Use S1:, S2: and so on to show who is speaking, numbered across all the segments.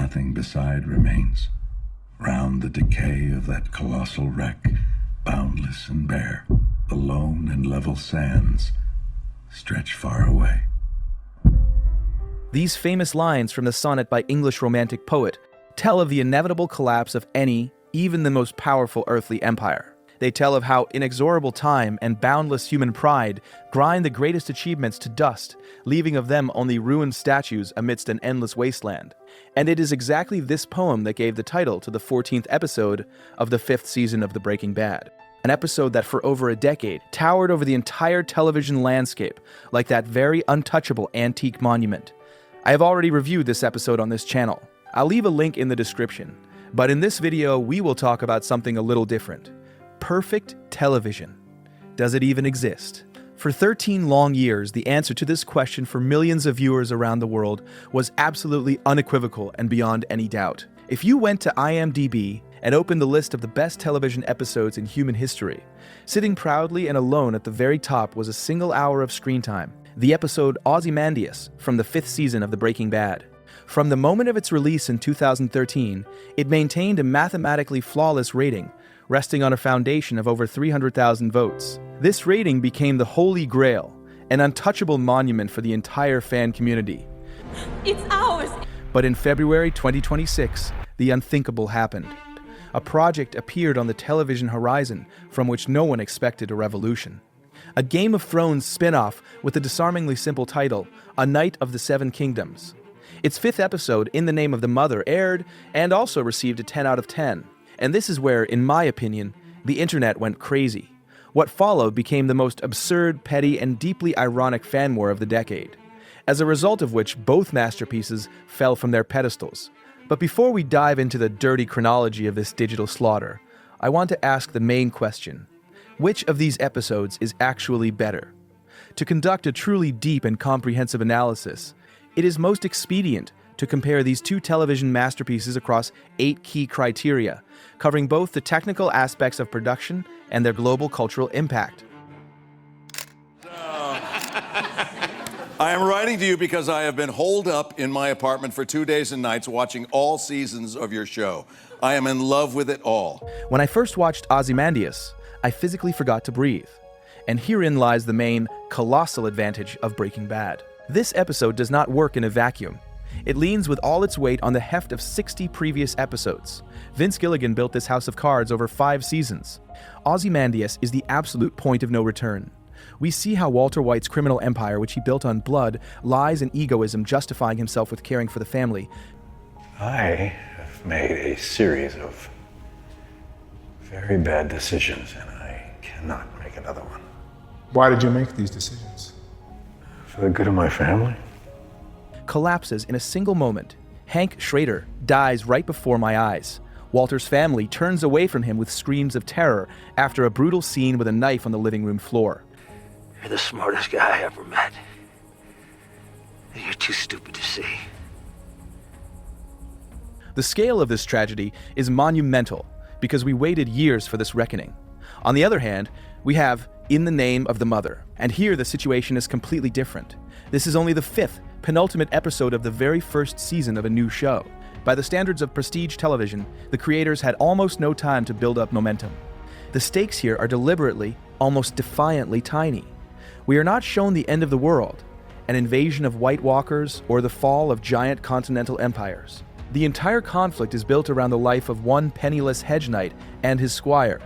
S1: nothing beside remains. Round the decay of that colossal wreck, boundless and bare, the lone and level sands stretch far away.
S2: These famous lines from the sonnet by English Romantic poet tell of the inevitable collapse of any, even the most powerful earthly empire. They tell of how inexorable time and boundless human pride grind the greatest achievements to dust, leaving of them only ruined statues amidst an endless wasteland. And it is exactly this poem that gave the title to the 14th episode of the 5th season of The Breaking Bad. An episode that for over a decade towered over the entire television landscape like that very untouchable antique monument. I have already reviewed this episode on this channel. I'll leave a link in the description. But in this video, we will talk about something a little different. Perfect television. Does it even exist? For 13 long years, the answer to this question for millions of viewers around the world was absolutely unequivocal and beyond any doubt. If you went to IMDb and opened the list of the best television episodes in human history, sitting proudly and alone at the very top was a single hour of screen time, the episode Ozymandias from the 5th season of The Breaking Bad. From the moment of its release in 2013, it maintained a mathematically flawless rating, resting on a foundation of over 300,000 votes. This rating became the Holy Grail, an untouchable monument for the entire fan community.
S3: It's ours!
S2: But in February 2026, the unthinkable happened. A project appeared on the television horizon from which no one expected a revolution. A Game of Thrones spin-off with the disarmingly simple title, A Knight of the Seven Kingdoms. Its 5th episode, In the Name of the Mother, aired and also received a 10 out of 10. And this is where, in my opinion, the internet went crazy. What followed became the most absurd, petty, and deeply ironic fan war of the decade, as a result of which both masterpieces fell from their pedestals. But before we dive into the dirty chronology of this digital slaughter, I want to ask the main question. Which of these episodes is actually better? To conduct a truly deep and comprehensive analysis, it is most expedient to compare these two television masterpieces across 8 key criteria, covering both the technical aspects of production and their global cultural impact.
S4: I am writing to you because I have been holed up in my apartment for 2 days and nights watching all seasons of your show. I am in love with it all.
S2: When I first watched Ozymandias, I physically forgot to breathe. And herein lies the main, colossal advantage of Breaking Bad. This episode does not work in a vacuum. It leans with all its weight on the heft of 60 previous episodes. Vince Gilligan built this house of cards over 5 seasons. Ozymandias is the absolute point of no return. We see how Walter White's criminal empire, which he built on blood, lies, and egoism, justifying himself with caring for the family.
S5: I have made a series of very bad decisions, and I cannot make another one.
S6: Why did you make these decisions?
S5: For the good of my family.
S2: Collapses in a single moment. Hank Schrader dies right before my eyes. Walter's family turns away from him with screams of terror after a brutal scene with a knife on the living room floor.
S7: You're the smartest guy I ever met. And you're too stupid to see.
S2: The scale of this tragedy is monumental because we waited years for this reckoning. On the other hand, we have In the Name of the Mother, and here the situation is completely different. This is only the 5th, penultimate episode of the very first season of a new show. By the standards of prestige television, the creators had almost no time to build up momentum. The stakes here are deliberately, almost defiantly tiny. We are not shown the end of the world, an invasion of White Walkers, or the fall of giant continental empires. The entire conflict is built around the life of one penniless hedge knight and his squire.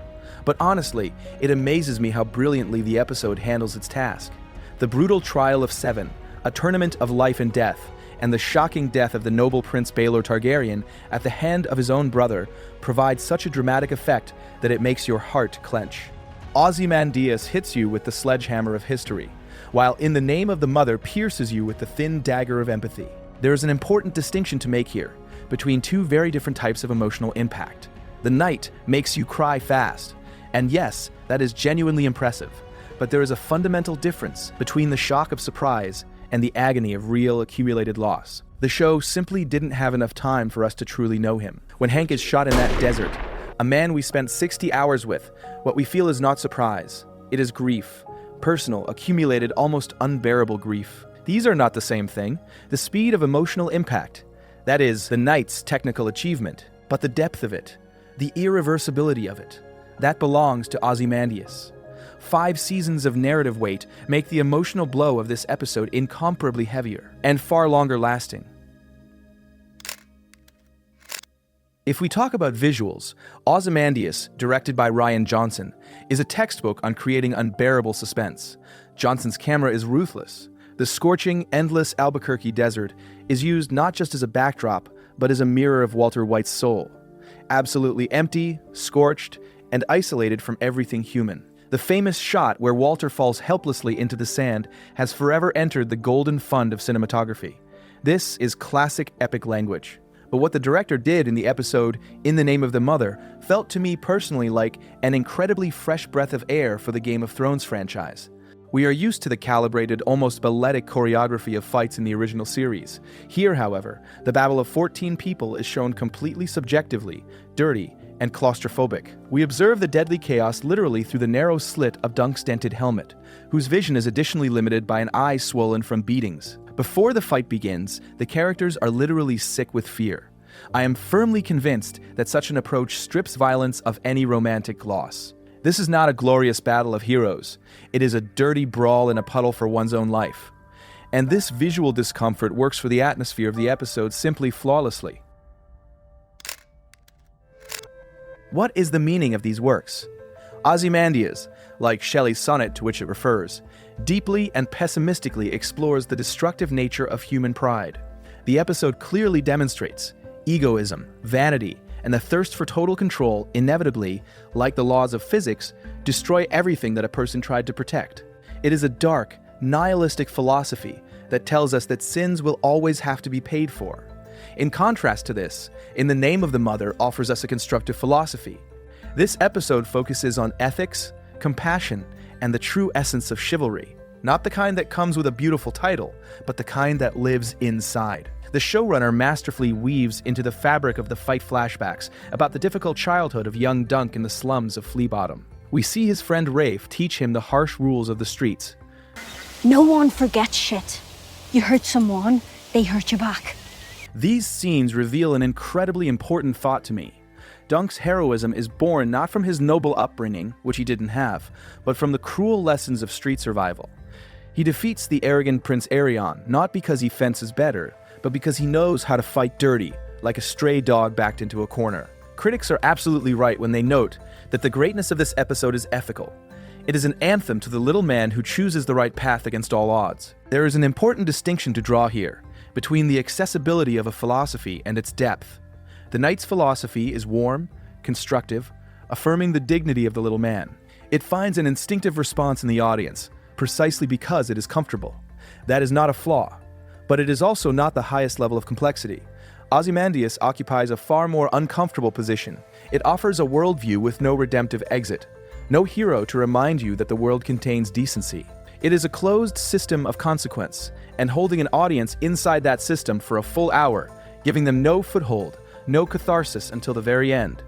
S2: But honestly, it amazes me how brilliantly the episode handles its task. The brutal trial of 7, a tournament of life and death, and the shocking death of the noble Prince Baelor Targaryen at the hand of his own brother provide such a dramatic effect that it makes your heart clench. Ozymandias hits you with the sledgehammer of history, while In the Name of the Mother pierces you with the thin dagger of empathy. There is an important distinction to make here between two very different types of emotional impact. The Knight makes you cry fast, and yes, that is genuinely impressive, but there is a fundamental difference between the shock of surprise and the agony of real accumulated loss. The show simply didn't have enough time for us to truly know him. When Hank is shot in that desert, a man we spent 60 hours with, what we feel is not surprise. It is grief. Personal, accumulated, almost unbearable grief. These are not the same thing. The speed of emotional impact, That is, the knight's technical achievement, but the depth of it, the irreversibility of it, that belongs to Ozymandias. 5 seasons of narrative weight make the emotional blow of this episode incomparably heavier and far longer lasting. If we talk about visuals, Ozymandias, directed by Rian Johnson, is a textbook on creating unbearable suspense. Johnson's camera is ruthless. The scorching, endless Albuquerque desert is used not just as a backdrop, but as a mirror of Walter White's soul. Absolutely empty, scorched, and isolated from everything human. The famous shot where Walter falls helplessly into the sand has forever entered the golden fund of cinematography. This is classic epic language. But what the director did in the episode In the Name of the Mother felt to me personally like an incredibly fresh breath of air for the Game of Thrones franchise. We are used to the calibrated, almost balletic choreography of fights in the original series. Here, however, the battle of 14 people is shown completely subjectively, dirty, and claustrophobic. We observe the deadly chaos literally through the narrow slit of Dunk's dented helmet, whose vision is additionally limited by an eye swollen from beatings. Before the fight begins, the characters are literally sick with fear. I am firmly convinced that such an approach strips violence of any romantic gloss. This is not a glorious battle of heroes. It is a dirty brawl in a puddle for one's own life. And this visual discomfort works for the atmosphere of the episode simply flawlessly. What is the meaning of these works? Ozymandias, like Shelley's sonnet to which it refers, deeply and pessimistically explores the destructive nature of human pride. The episode clearly demonstrates egoism, vanity, and the thirst for total control inevitably, like the laws of physics, destroy everything that a person tried to protect. It is a dark, nihilistic philosophy that tells us that sins will always have to be paid for. In contrast to this, In the Name of the Mother offers us a constructive philosophy. This episode focuses on ethics, compassion, and the true essence of chivalry. Not the kind that comes with a beautiful title, but the kind that lives inside. The showrunner masterfully weaves into the fabric of the fight flashbacks about the difficult childhood of young Dunk in the slums of Flea Bottom. We see his friend Rafe teach him the harsh rules of the streets.
S3: No one forgets shit. You hurt someone, they hurt you back.
S2: These scenes reveal an incredibly important thought to me. Dunk's heroism is born not from his noble upbringing, which he didn't have, but from the cruel lessons of street survival. He defeats the arrogant Prince Arion, not because he fences better, but because he knows how to fight dirty, like a stray dog backed into a corner. Critics are absolutely right when they note that the greatness of this episode is ethical. It is an anthem to the little man who chooses the right path against all odds. There is an important distinction to draw here between the accessibility of a philosophy and its depth. The knight's philosophy is warm, constructive, affirming the dignity of the little man. It finds an instinctive response in the audience, precisely because it is comfortable. That is not a flaw, but it is also not the highest level of complexity. Ozymandias occupies a far more uncomfortable position. It offers a worldview with no redemptive exit, no hero to remind you that the world contains decency. It is a closed system of consequence, and holding an audience inside that system for a full hour, giving them no foothold, no catharsis until the very end.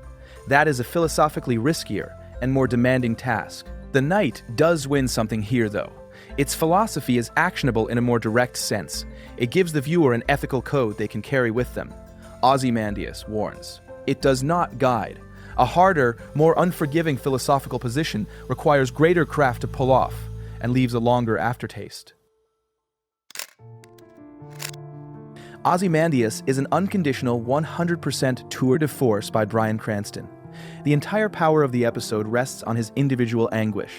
S2: That is a philosophically riskier and more demanding task. The knight does win something here, though. Its philosophy is actionable in a more direct sense. It gives the viewer an ethical code they can carry with them. Ozymandias warns. It does not guide. A harder, more unforgiving philosophical position requires greater craft to pull off, and leaves a longer aftertaste. Ozymandias is an unconditional 100% tour de force by Bryan Cranston. The entire power of the episode rests on his individual anguish.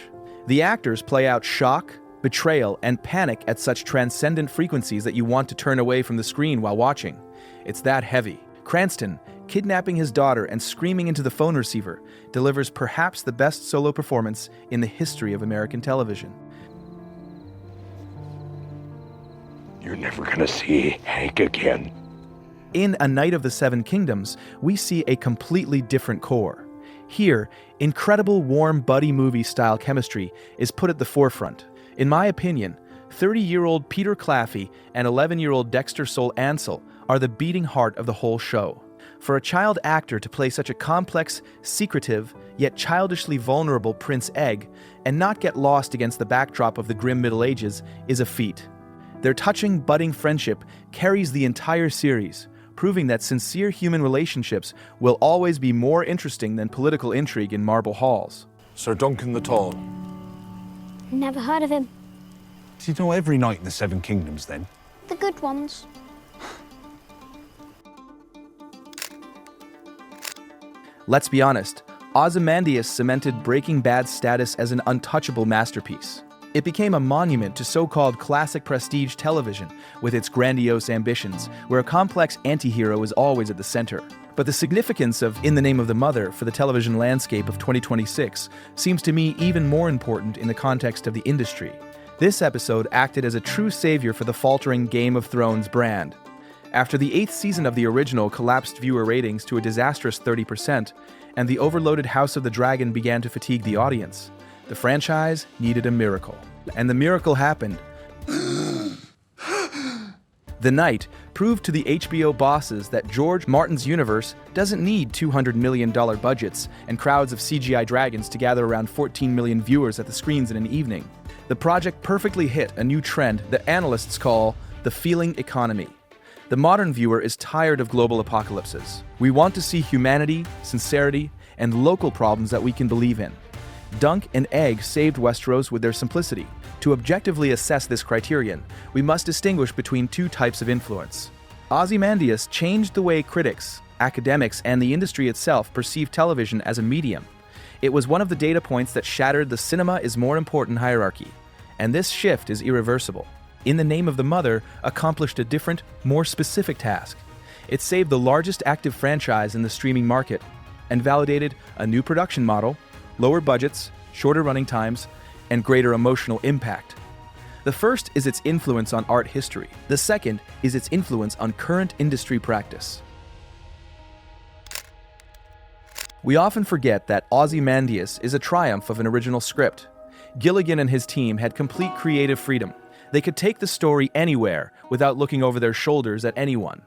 S2: The actors play out shock, betrayal, and panic at such transcendent frequencies that you want to turn away from the screen while watching. It's that heavy. Cranston, kidnapping his daughter and screaming into the phone receiver, delivers perhaps the best solo performance in the history of American television.
S7: You're never gonna see Hank again.
S2: In A Knight of the Seven Kingdoms, we see a completely different core. Here, incredible warm buddy movie style chemistry is put at the forefront. In my opinion, 30-year-old Peter Claffey and 11-year-old Dexter Soul Ansel are the beating heart of the whole show. For a child actor to play such a complex, secretive, yet childishly vulnerable Prince Egg and not get lost against the backdrop of the grim Middle Ages is a feat. Their touching, budding friendship carries the entire series, proving that sincere human relationships will always be more interesting than political intrigue in marble halls.
S8: Ser Duncan the Tall.
S3: Never heard of him.
S8: Do you know every knight in the Seven Kingdoms, then?
S3: The good ones.
S2: Let's be honest, Ozymandias cemented Breaking Bad's status as an untouchable masterpiece. It became a monument to so-called classic prestige television with its grandiose ambitions, where a complex anti-hero is always at the center. But the significance of In the Name of the Mother for the television landscape of 2026 seems to me even more important in the context of the industry. This episode acted as a true savior for the faltering Game of Thrones brand. After the 8th season of the original collapsed viewer ratings to a disastrous 30%, and the overloaded House of the Dragon began to fatigue the audience, the franchise needed a miracle. And the miracle happened. The Night proved to the HBO bosses that George Martin's universe doesn't need $200 million budgets and crowds of CGI dragons to gather around 14 million viewers at the screens in an evening. The project perfectly hit a new trend that analysts call the feeling economy. The modern viewer is tired of global apocalypses. We want to see humanity, sincerity, and local problems that we can believe in. Dunk and Egg saved Westeros with their simplicity. To objectively assess this criterion, we must distinguish between two types of influence. Ozymandias changed the way critics, academics, and the industry itself perceive television as a medium. It was one of the data points that shattered the cinema is more important hierarchy, and this shift is irreversible. In the Name of the Mother accomplished a different, more specific task. It saved the largest active franchise in the streaming market and validated a new production model, lower budgets, shorter running times, and greater emotional impact. The first is its influence on art history. The second is its influence on current industry practice. We often forget that Ozymandias is a triumph of an original script. Gilligan and his team had complete creative freedom. They could take the story anywhere without looking over their shoulders at anyone.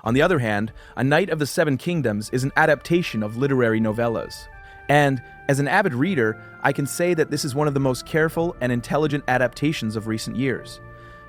S2: On the other hand, A Knight of the Seven Kingdoms is an adaptation of literary novellas. And, as an avid reader, I can say that this is one of the most careful and intelligent adaptations of recent years.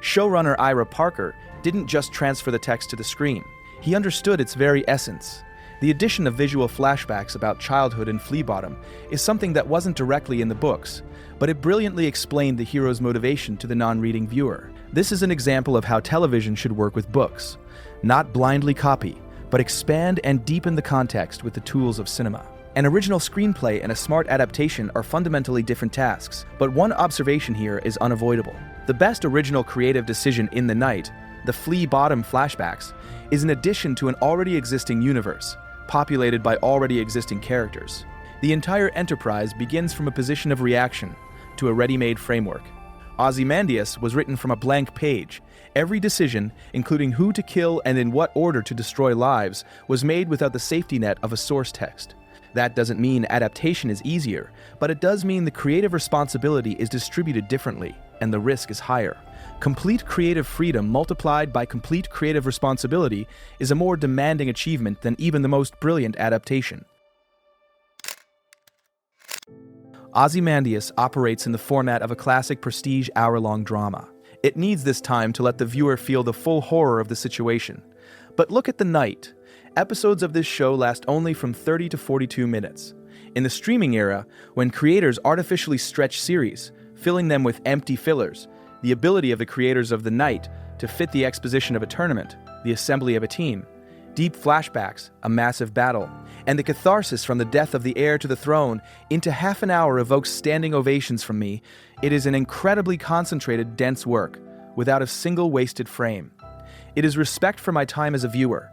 S2: Showrunner Ira Parker didn't just transfer the text to the screen. He understood its very essence. The addition of visual flashbacks about childhood in Flea Bottom is something that wasn't directly in the books, but it brilliantly explained the hero's motivation to the non-reading viewer. This is an example of how television should work with books. Not blindly copy, but expand and deepen the context with the tools of cinema. An original screenplay and a smart adaptation are fundamentally different tasks, but one observation here is unavoidable. The best original creative decision in The Night, the Flea Bottom flashbacks, is an addition to an already existing universe, populated by already existing characters. The entire enterprise begins from a position of reaction to a ready-made framework. Ozymandias was written from a blank page. Every decision, including who to kill and in what order to destroy lives, was made without the safety net of a source text. That doesn't mean adaptation is easier, but it does mean the creative responsibility is distributed differently, and the risk is higher. Complete creative freedom multiplied by complete creative responsibility is a more demanding achievement than even the most brilliant adaptation. Ozymandias operates in the format of a classic prestige hour-long drama. It needs this time to let the viewer feel the full horror of the situation. But look at The Night. Episodes of this show last only from 30 to 42 minutes. In the streaming era, when creators artificially stretch series, filling them with empty fillers, the ability of the creators of The Night to fit the exposition of a tournament, the assembly of a team, deep flashbacks, a massive battle, and the catharsis from the death of the heir to the throne into half an hour evokes standing ovations from me, it is an incredibly concentrated, dense work, without a single wasted frame. It is respect for my time as a viewer.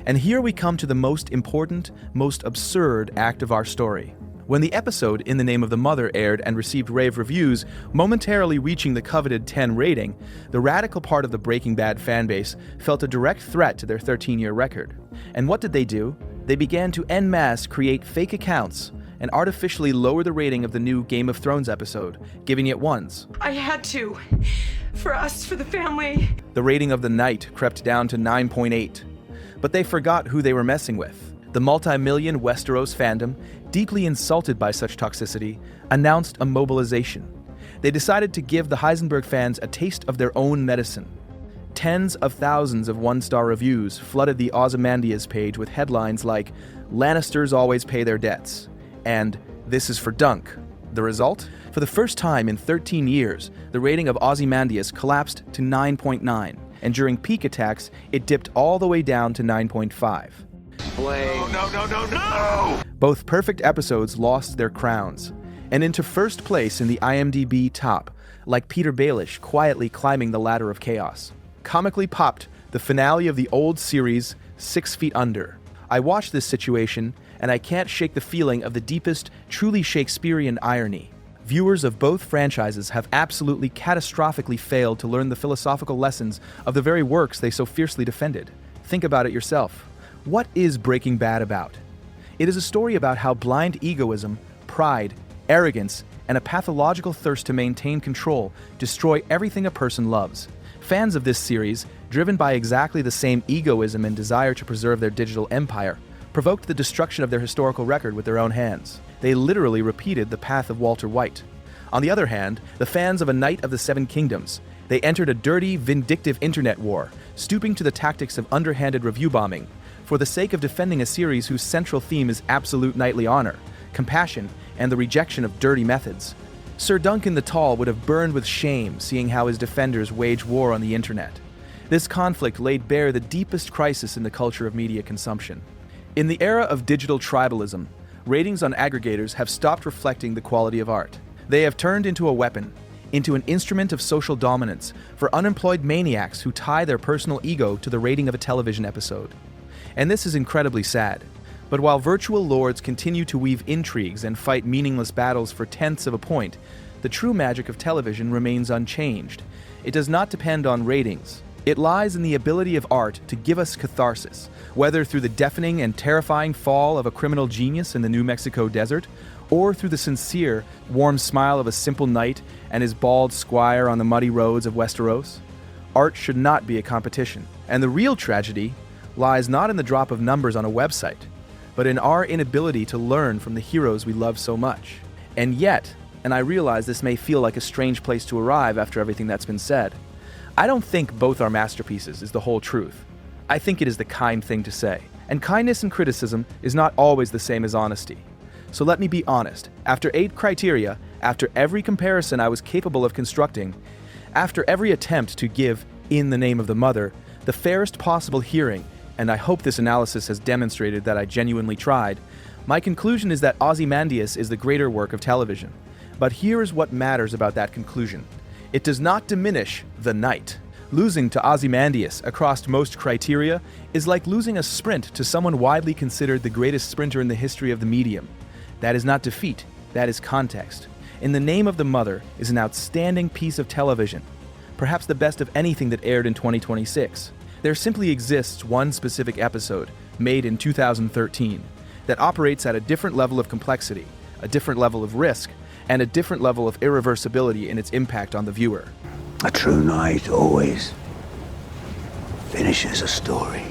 S2: And here we come to the most important, most absurd act of our story. When the episode In the Name of the Mother aired and received rave reviews, momentarily reaching the coveted 10 rating, the radical part of the Breaking Bad fanbase felt a direct threat to their 13-year record. And what did they do? They began to en masse create fake accounts and artificially lower the rating of the new Game of Thrones episode, giving it ones.
S9: I had to. For us, for the family.
S2: The rating of The Night crept down to 9.8. But they forgot who they were messing with. The multi-million Westeros fandom, deeply insulted by such toxicity, announced a mobilization. They decided to give the Heisenberg fans a taste of their own medicine. Tens of thousands of one-star reviews flooded the Ozymandias page with headlines like, "Lannisters always pay their debts," and "This is for Dunk." The result? For the first time in 13 years, the rating of Ozymandias collapsed to 9.9, and during peak attacks, it dipped all the way down to 9.5.
S4: No!
S2: Both perfect episodes lost their crowns, and into first place in the IMDb top, like Peter Baelish quietly climbing the ladder of chaos. Comically popped the finale of the old series, 6 Feet Under. I watched this situation, and I can't shake the feeling of the deepest, truly Shakespearean irony. Viewers of both franchises have absolutely catastrophically failed to learn the philosophical lessons of the very works they so fiercely defended. Think about it yourself. What is Breaking Bad about? It is a story about how blind egoism, pride, arrogance, and a pathological thirst to maintain control destroy everything a person loves. Fans of this series, driven by exactly the same egoism and desire to preserve their digital empire, provoked the destruction of their historical record with their own hands. They literally repeated the path of Walter White. On the other hand, the fans of A Knight of the Seven Kingdoms, they entered a dirty, vindictive internet war, stooping to the tactics of underhanded review bombing, for the sake of defending a series whose central theme is absolute knightly honor, compassion, and the rejection of dirty methods. Ser Duncan the Tall would have burned with shame seeing how his defenders wage war on the internet. This conflict laid bare the deepest crisis in the culture of media consumption. In the era of digital tribalism, ratings on aggregators have stopped reflecting the quality of art. They have turned into a weapon, into an instrument of social dominance for unemployed maniacs who tie their personal ego to the rating of a television episode. And this is incredibly sad. But while virtual lords continue to weave intrigues and fight meaningless battles for tenths of a point, the true magic of television remains unchanged. It does not depend on ratings. It lies in the ability of art to give us catharsis, whether through the deafening and terrifying fall of a criminal genius in the New Mexico desert, or through the sincere, warm smile of a simple knight and his bald squire on the muddy roads of Westeros. Art should not be a competition, and the real tragedy lies not in the drop of numbers on a website, but in our inability to learn from the heroes we love so much. And yet, and I realize this may feel like a strange place to arrive after everything that's been said, I don't think both are masterpieces is the whole truth. I think it is the kind thing to say. And kindness in criticism is not always the same as honesty. So let me be honest, after 8 criteria, after every comparison I was capable of constructing, after every attempt to give, in the name of the mother, the fairest possible hearing, and I hope this analysis has demonstrated that I genuinely tried, my conclusion is that Ozymandias is the greater work of television. But here is what matters about that conclusion. It does not diminish the knight. Losing to Ozymandias across most criteria is like losing a sprint to someone widely considered the greatest sprinter in the history of the medium. That is not defeat, that is context. In the Name of the Mother is an outstanding piece of television, perhaps the best of anything that aired in 2026. There simply exists one specific episode, made in 2013, that operates at a different level of complexity, a different level of risk, and a different level of irreversibility in its impact on the viewer.
S7: A true knight always finishes a story.